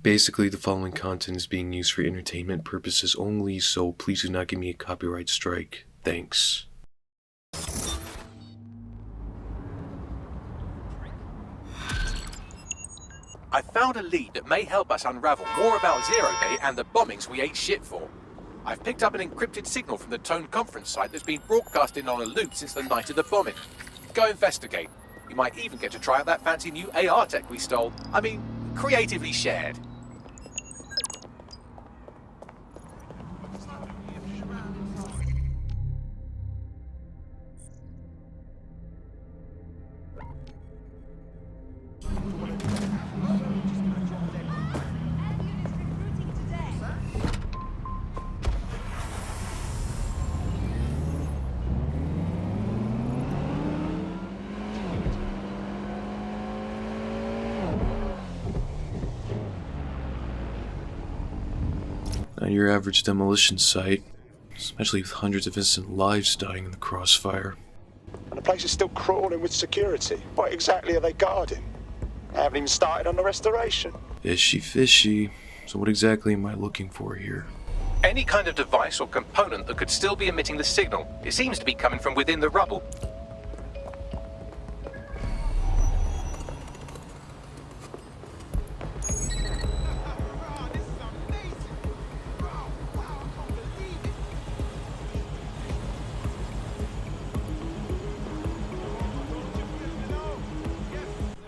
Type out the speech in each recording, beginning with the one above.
Basically, the following content is being used for entertainment purposes only, so please do not give me a copyright strike. Thanks. I found a lead that may help us unravel more about Zero Day and the bombings we ate shit for. I've picked up an encrypted signal from the Tone conference site that's been broadcasting on a loop since the night of the bombing. Go investigate. You might even get to try out that fancy new AR tech we stole. I mean, creatively shared. Not your average demolition site, especially with hundreds of innocent lives dying in the crossfire. And the place is still crawling with security. What exactly are they guarding? They haven't even started on the restoration. Fishy, fishy. So what exactly am I looking for here? Any kind of device or component that could still be emitting the signal. It seems to be coming from within the rubble.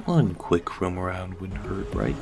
One quick roam around wouldn't hurt, right?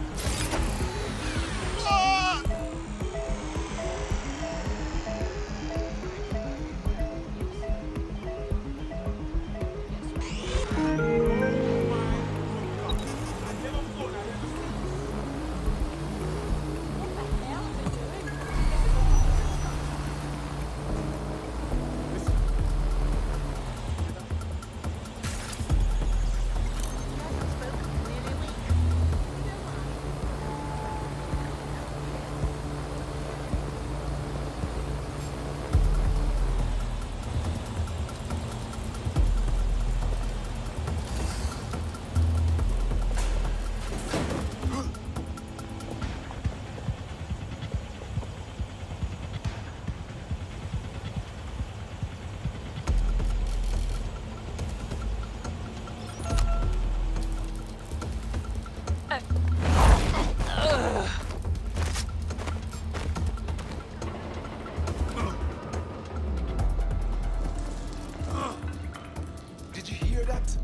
Did you hear that?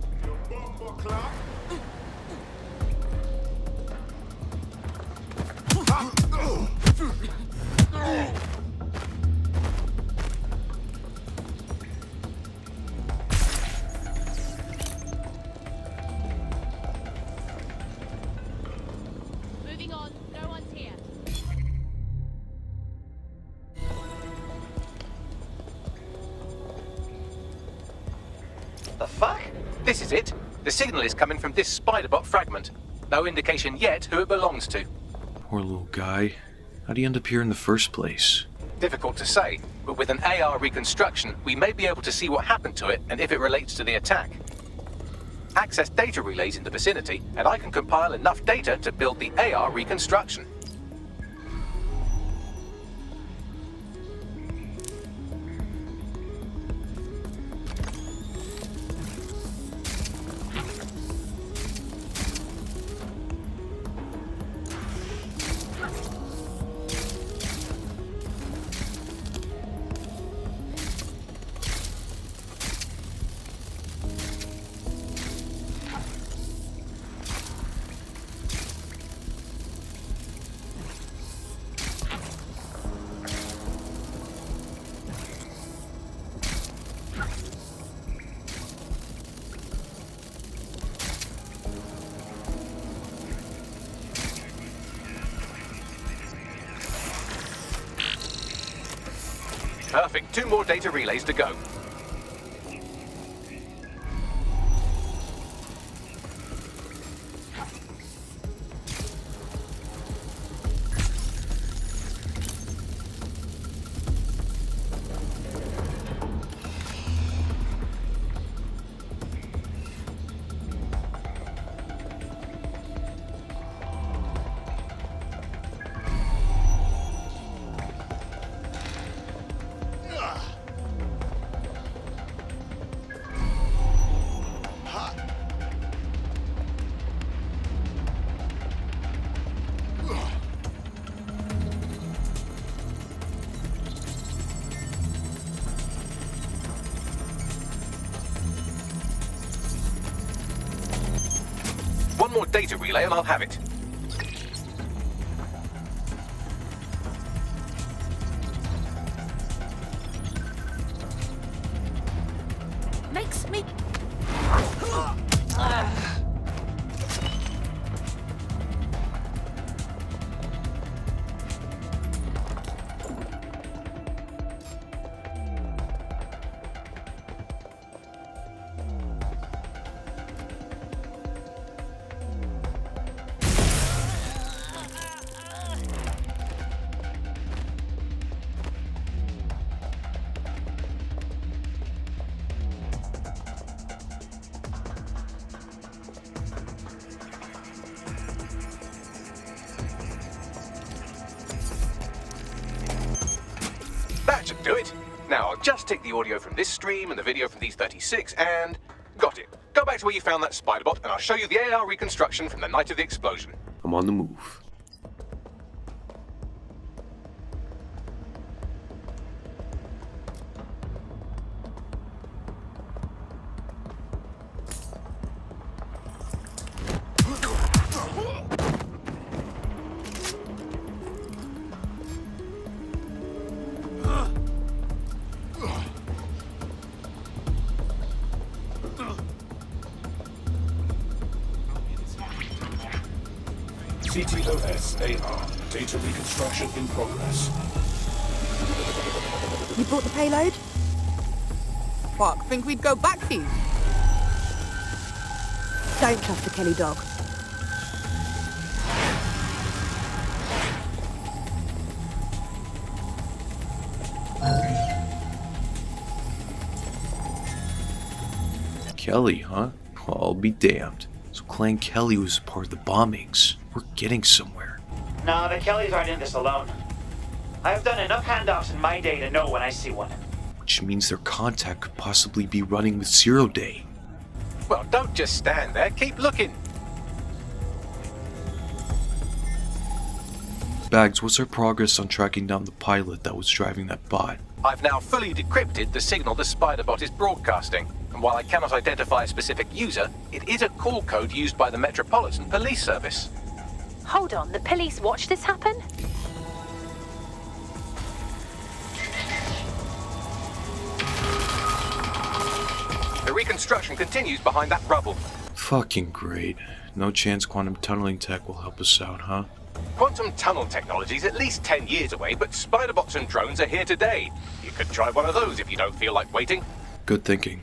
Moving on, no one's here. The fuck? This is it. The signal is coming from this spider-bot fragment. No indication yet who it belongs to. Poor little guy. How'd he end up here in the first place? Difficult to say, but with an AR reconstruction, we may be able to see what happened to it and if it relates to the attack. Access data relays in the vicinity, and I can compile enough data to build the AR reconstruction. Perfect. 2 more data relays to go. data relay and I'll have it. Makes me. That should do it. Now I'll just take the audio from this stream and the video from these 36 and... got it. Go back to where you found that spider bot and I'll show you the AR reconstruction from the night of the explosion. I'm on the move. CTOS AR. Data reconstruction in progress. You brought the payload? Fuck, think we'd go back to you? Don't trust the Kelly dog. Kelly, huh? Well, I'll be damned. So Clan Kelly was part of the bombings. We're getting somewhere. No, the Kellys aren't in this alone. I have done enough handoffs in my day to know when I see one. Which means their contact could possibly be running with Zero Day. Well, don't just stand there, keep looking. Bags, what's our progress on tracking down the pilot that was driving that bot? I've now fully decrypted the signal the spider bot is broadcasting. And while I cannot identify a specific user, it is a call code used by the Metropolitan Police Service. Hold on, the police watched this happen? The reconstruction continues behind that rubble. Fucking great. No chance quantum tunneling tech will help us out, huh? Quantum tunnel technology is at least 10 years away, but spider bots and drones are here today. You could try one of those if you don't feel like waiting. Good thinking.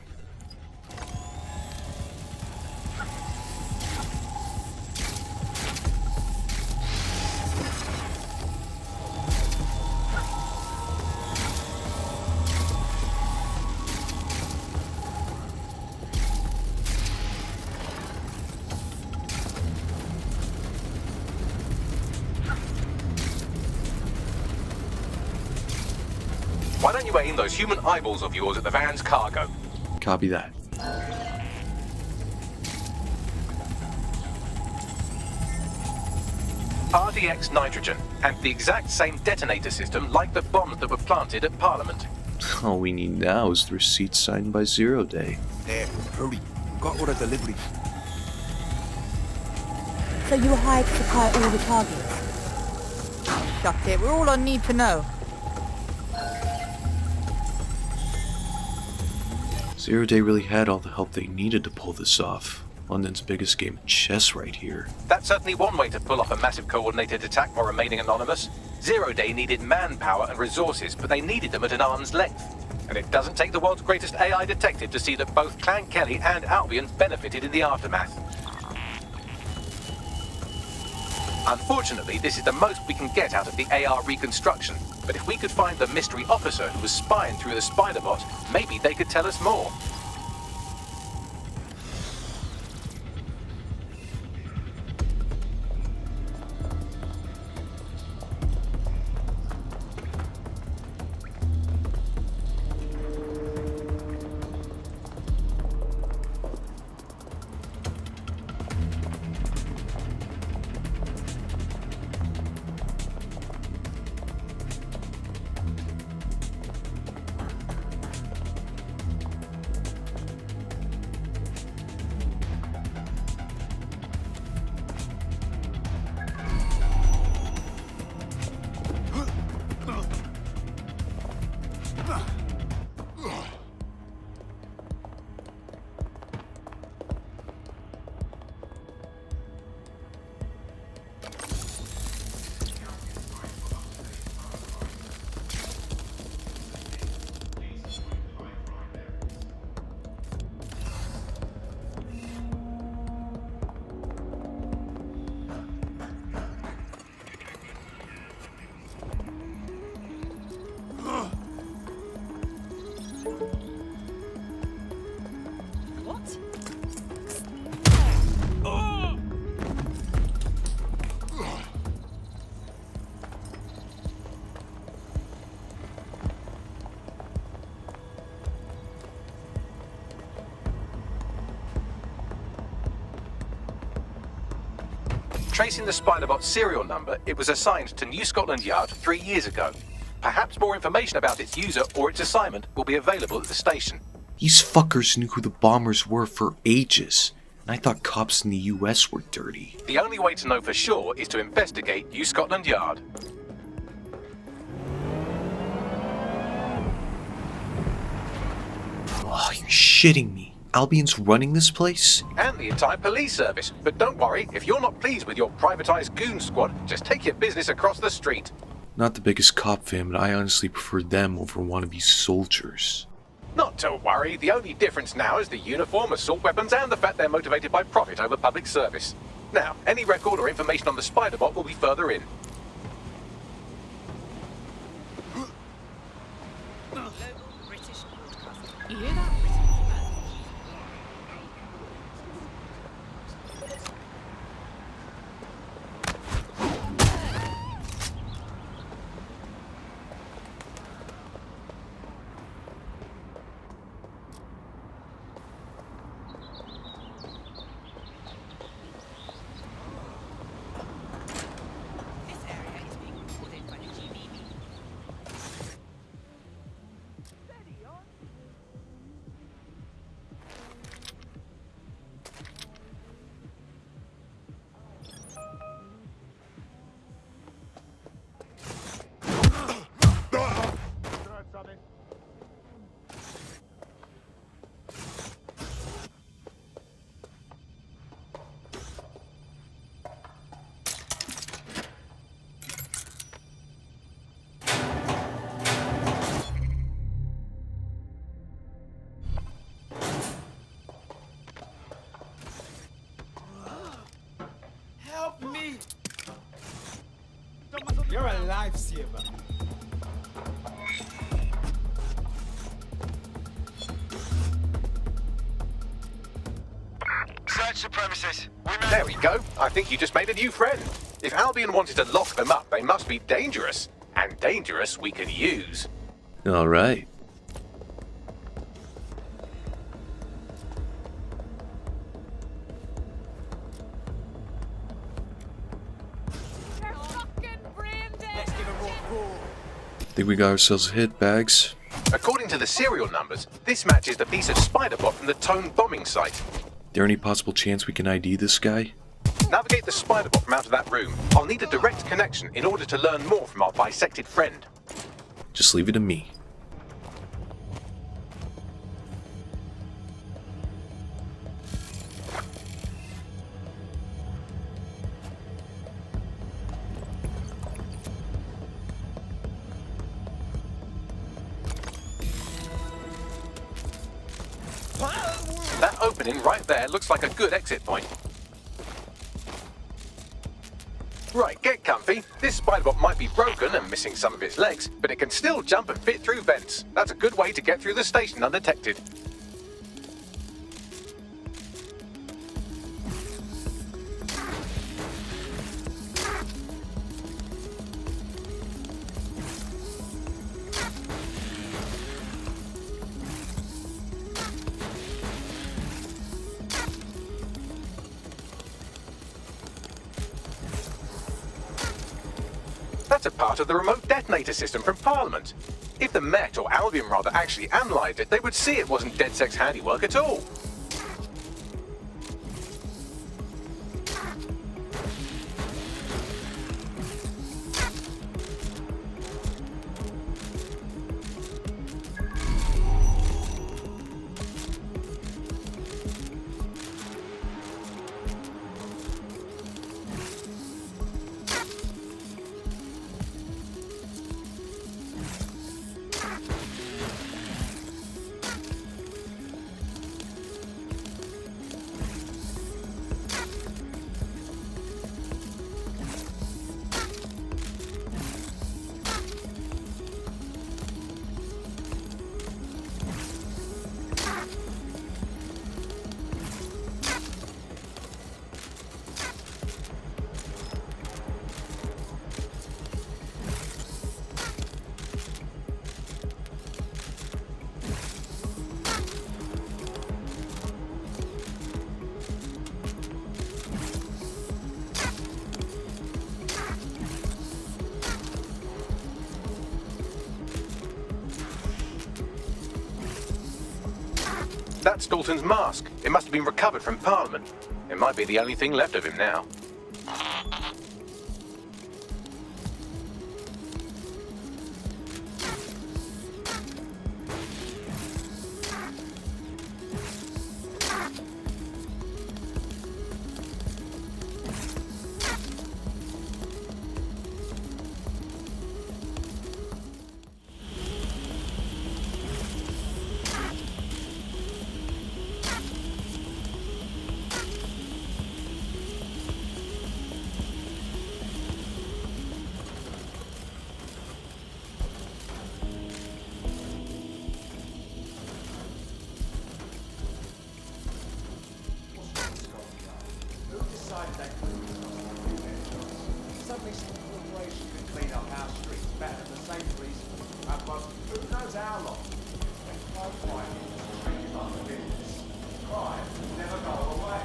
Why don't you aim those human eyeballs of yours at the van's cargo? Copy that. RDX nitrogen, and the exact same detonator system like the bombs that were planted at Parliament. All we need now is the receipt signed by Zero Day. There, hurry. Got order delivery. So you were hired to supply all the targets? Shut it, we're all on need to know. Zero Day really had all the help they needed to pull this off. London's biggest game of chess right here. That's certainly one way to pull off a massive coordinated attack while remaining anonymous. Zero Day needed manpower and resources, but they needed them at an arm's length. And it doesn't take the world's greatest AI detective to see that both Clan Kelly and Albion benefited in the aftermath. Unfortunately, this is the most we can get out of the AR reconstruction. But if we could find the mystery officer who was spying through the spider bot, maybe they could tell us more. Tracing the Spider-Bot serial number, it was assigned to New Scotland Yard 3 years ago. Perhaps more information about its user or its assignment will be available at the station. These fuckers knew who the bombers were for ages, and I thought cops in the US were dirty. The only way to know for sure is to investigate New Scotland Yard. Oh, you're shitting me. Albion's running this place? And the entire police service. But don't worry, if you're not pleased with your privatized goon squad, just take your business across the street. Not the biggest cop fan, but I honestly prefer them over wannabe soldiers. Not to worry, the only difference now is the uniform, assault weapons, and the fact they're motivated by profit over public service. Now, any record or information on the Spider-Bot will be further in. You hear that? Help me! You're a lifesaver. Search the premises. There we go. I think you just made a new friend. If Albion wanted to lock them up, they must be dangerous. And dangerous we can use. Alright. Think we got ourselves a hit, Bags? According to the serial numbers, this matches the piece of Spider-Bot from the Tone bombing site. There any possible chance we can ID this guy? Navigate the Spider-Bot from out of that room. I'll need a direct connection in order to learn more from our bisected friend. Just leave it to me. That opening right there looks like a good exit point. Right, get comfy. This Spider-Bot might be broken and missing some of its legs, but it can still jump and fit through vents. That's a good way to get through the station undetected. That's a part of the remote detonator system from Parliament. If the Met, or Albion rather, actually analysed it, they would see it wasn't DedSec's handiwork at all. That's Dalton's mask. It must have been recovered from Parliament. It might be the only thing left of him now. Suddenly some corporation can clean up our streets better than Sainsbury's. That was who knows how long. When crime fighting is treated like a business, crime will never go away.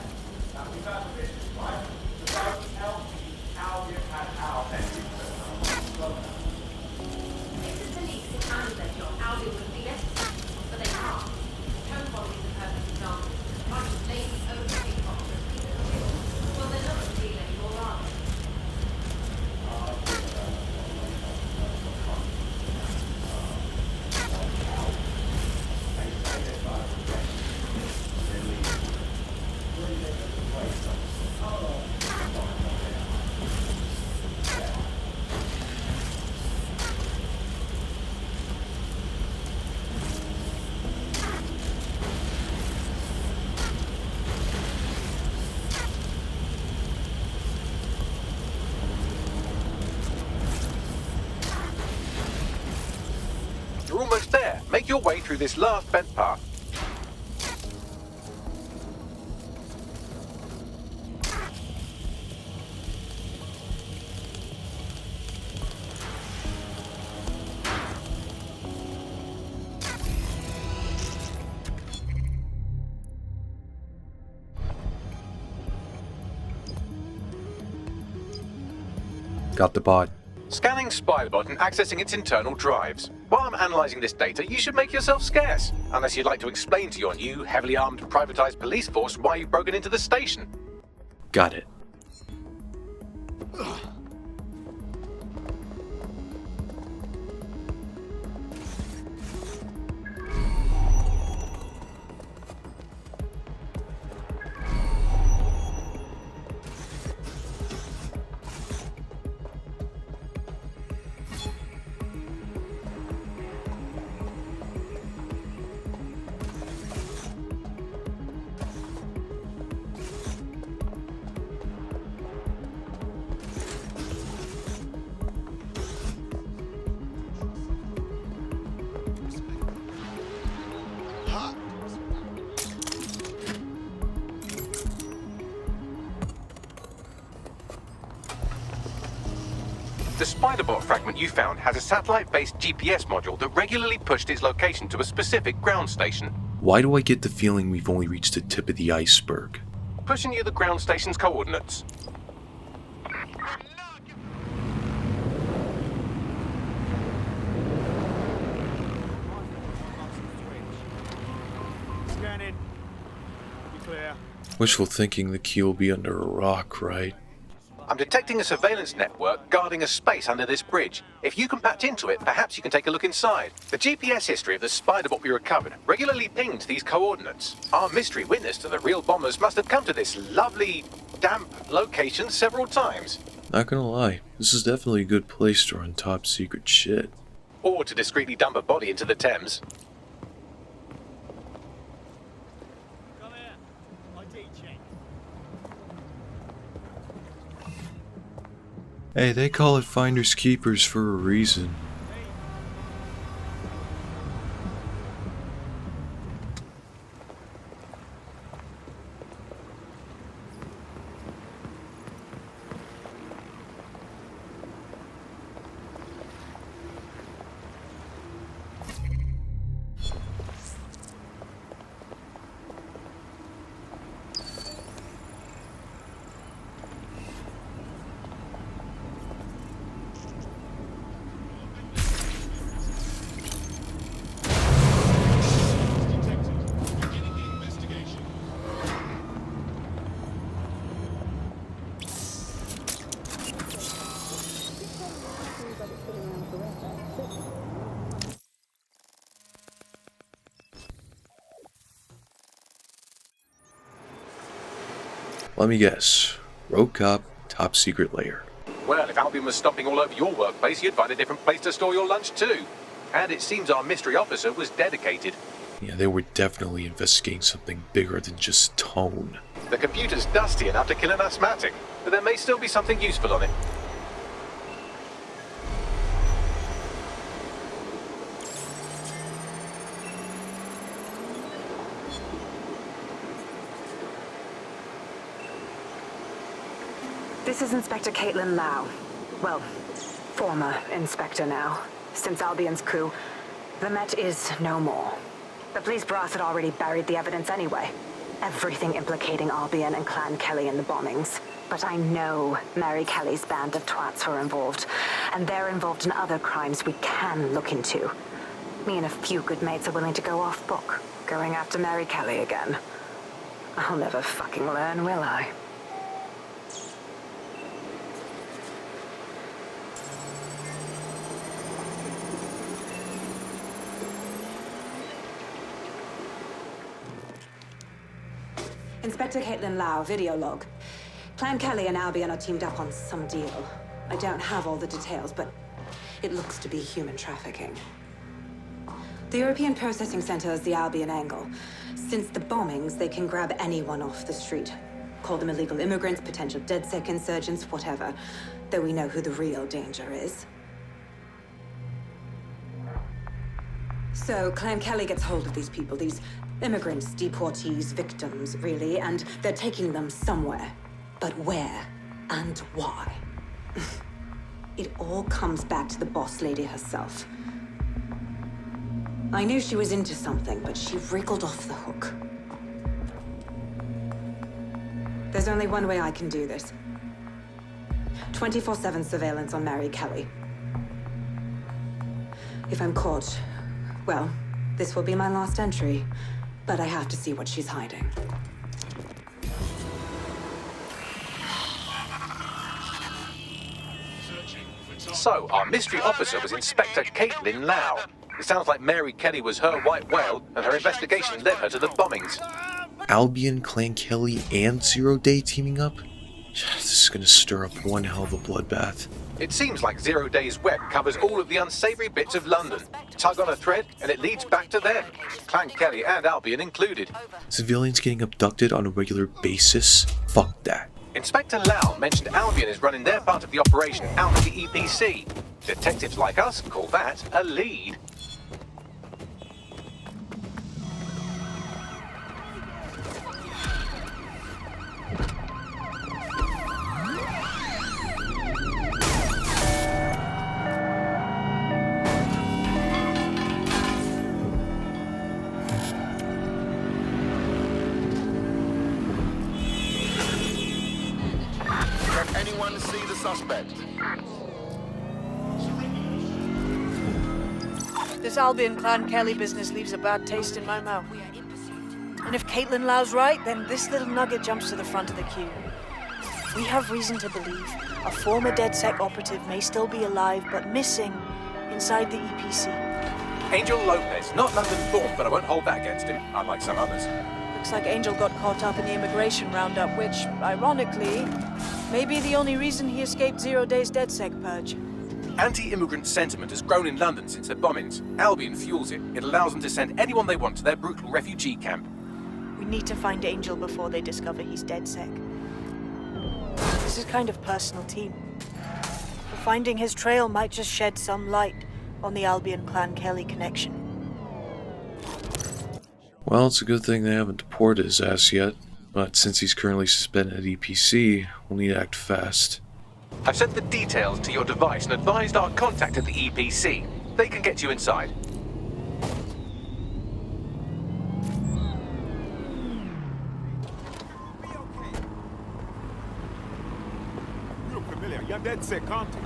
Now we've had a business, right? So don't tell me how you've had our best interest. If the police could handle their job, Aldi would be less successful, but they can't. Tone Body is a perfect example. A bunch of lazy, overpaid operas keep it real. Well, they're not a deal anymore, are they? You're almost there. Make your way through this last bent path. Got the bot. Scanning Spiderbot and accessing its internal drives. While I'm analysing this data, you should make yourself scarce. Unless you'd like to explain to your new, heavily armed, privatised police force why you've broken into the station. Got it. The Spiderbot fragment you found has a satellite-based GPS module that regularly pushed its location to a specific ground station. Why do I get the feeling we've only reached the tip of the iceberg? Pushing you the ground station's coordinates. Scanning. Be clear. Wishful thinking the key will be under a rock, right? I'm detecting a surveillance network guarding a space under this bridge. If you can patch into it, perhaps you can take a look inside. The GPS history of the Spiderbot we recovered regularly pinged these coordinates. Our mystery witness to the real bombers must have come to this lovely, damp location several times. Not gonna lie, this is definitely a good place to run top secret shit. Or to discreetly dump a body into the Thames. Come here. ID check. Hey, they call it finders keepers for a reason. Let me guess. Rogue cop, top secret lair. Well, if Albion was stomping all over your workplace, you'd find a different place to store your lunch too. And it seems our mystery officer was dedicated. Yeah, they were definitely investigating something bigger than just tone. The computer's dusty enough to kill an asthmatic, but there may still be something useful on it. This is Inspector Caitlin Lau. Well, former inspector now. Since Albion's coup, the Met is no more. The police brass had already buried the evidence anyway. Everything implicating Albion and Clan Kelly in the bombings. But I know Mary Kelly's band of twats were involved, and they're involved in other crimes we can look into. Me and a few good mates are willing to go off book, going after Mary Kelly again. I'll never fucking learn, will I? Inspector Caitlin Lau, video log. Clan Kelly and Albion are teamed up on some deal. I don't have all the details, but it looks to be human trafficking. The European Processing Center is the Albion angle. Since the bombings, they can grab anyone off the street. Call them illegal immigrants, potential DedSec insurgents, whatever. Though we know who the real danger is. So Clan Kelly gets hold of these people, these immigrants, deportees, victims, really, and they're taking them somewhere. But where and why? It all comes back to the boss lady herself. I knew she was into something, but she wriggled off the hook. There's only one way I can do this. 24/7 surveillance on Mary Kelly. If I'm caught, well, this will be my last entry. But I have to see what she's hiding. So, our mystery officer was Inspector Caitlin Lau. It sounds like Mary Kelly was her white whale, and her investigation led her to the bombings. Albion, Clan Kelly, and Zero Day teaming up? This is gonna stir up one hell of a bloodbath. It seems like Zero Day's web covers all of the unsavory bits of London. Tug on a thread, and it leads back to them. Clan Kelly and Albion included. Civilians getting abducted on a regular basis? Fuck that. Inspector Lau mentioned Albion is running their part of the operation out of the EPC. Detectives like us call that a lead. Anyone see the suspect? This Albion Clan Kelly business leaves a bad taste in my mouth. And if Caitlin Lau's right, then this little nugget jumps to the front of the queue. We have reason to believe a former DedSec operative may still be alive, but missing inside the EPC. Angel Lopez, not London born, but I won't hold that against him, unlike some others. Looks like Angel got caught up in the immigration roundup, which, ironically, may be the only reason he escaped Zero Day's DedSec purge. Anti-immigrant sentiment has grown in London since the bombings. Albion fuels it. It allows them to send anyone they want to their brutal refugee camp. We need to find Angel before they discover he's DedSec. This is kind of personal team. But finding his trail might just shed some light on the Albion Clan Kelly connection. Well, it's a good thing they haven't deported his ass yet. But since he's currently suspended at EPC, we'll need to act fast. I've sent the details to your device and advised our contact at the EPC. They can get you inside. You look familiar. You're dead sick, aren't you?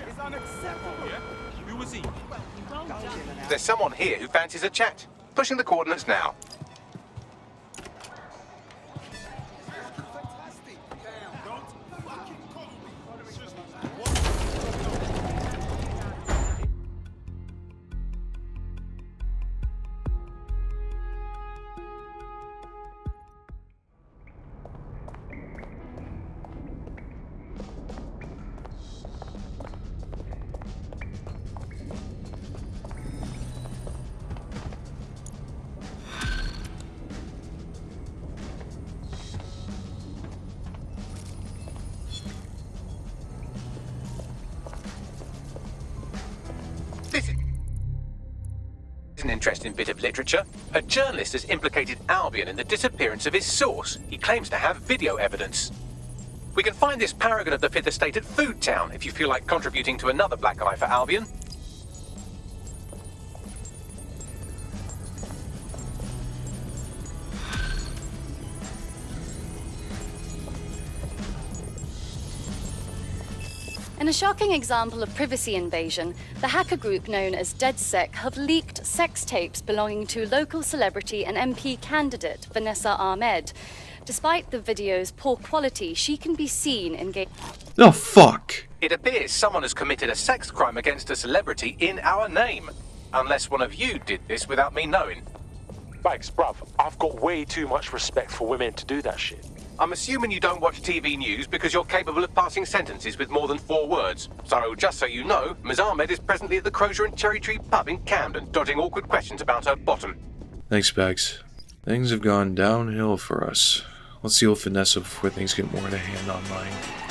It's unacceptable. Who was he? There's someone here who fancies a chat. Pushing the coordinates now. an interesting bit of literature. A journalist has implicated Albion in the disappearance of his source. He claims to have video evidence. We can find this paragon of the Fifth Estate at Food Town if you feel like contributing to another black eye for Albion. In a shocking example of privacy invasion, the hacker group known as DeadSec have leaked sex tapes belonging to local celebrity and MP candidate Vanessa Ahmed. Despite the video's poor quality, she can be seen engaged. Oh, fuck. It appears someone has committed a sex crime against a celebrity in our name. Unless one of you did this without me knowing. Bags, bruv, I've got way too much respect for women to do that shit. I'm assuming you don't watch TV news because you're capable of passing sentences with more than 4 words. So, just so you know, Ms. Ahmed is presently at the Crozier and Cherry Tree pub in Camden, dodging awkward questions about her bottom. Thanks, Bags. Things have gone downhill for us. Let's deal with Vanessa before things get more in a hand online.